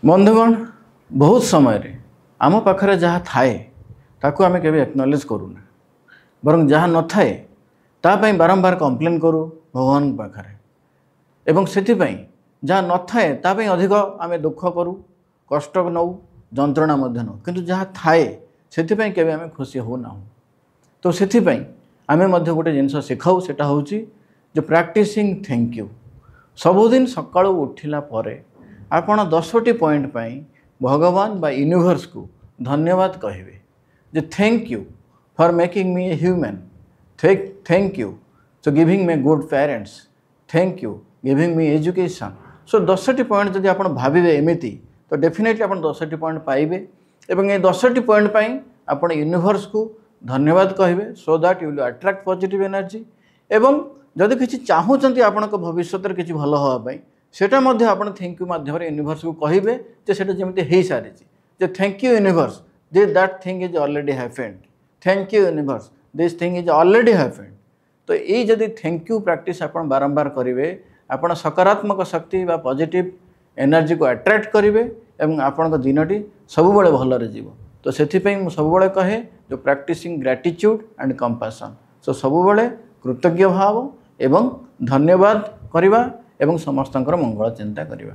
बंधुगण बहुत समय रे आम पाखरे जहाँ थाए ताकू आम के एक्नॉलेज करूना बरं जहाँ न थाए तापाई बारंबार कंप्लेन करूँ भगवान पाखरे एवं सेथिपाई जहाँ न थाए तापाई अधिक आम दुख करूँ कष्ट नौ जंत्रणा मध्य नौ किंतु जहाँ थाए सेथिपाई केबे आम खुशी हो ना तो सेथिपाई आमे मध्य गोटे जिनस शिखाऊ सेटा होची जो प्रैक्टिसिंग थैंक यू सबुदिन सकाळु उठिला परे आपण 10टी पॉइंट पाई भगवान बा यूनिवर्स को धन्यवाद कहिबे जे thank you for making me a human thank you so giving me good parents thank you giving me education so 10टी पॉइंट जदि आपण भाबिबे एमिति तो डेफिनेटली आपण 10टी पॉइंट पाइबे एवं ए 10टी पॉइंट पाई आपण यूनिवर्स को धन्यवाद कहिबे so that you will attract positive energy एवं जदि किसी चाहूँगी आपण भविष्य किसी भल हाँपाई सेटा मध्य आपण थैंक यू माध्यम यूनिवर्स को कहिबे जे सेटा जेमति हेई सारी जे thank you universe they that thing is already happened thank you universe this thing is already happened तो ये जदि थैंक यू प्रैक्टिस आपण बारंबार करेंगे आपण सकारात्मक शक्ति बा पॉजिटिव एनर्जी को अट्रैक्ट करेंगे एवं आपण दिनटी सबुबले भलरे जीव तो सेथिपई मु सबुबले कहे जो प्रैक्टिसिंग ग्रैटिट्यूड एंड कंपैशन सो सबुबले कृतज्ञ भाव एवं धन्यवाद करिबा एवं समस्तंकर मंगल चिंता करिबा।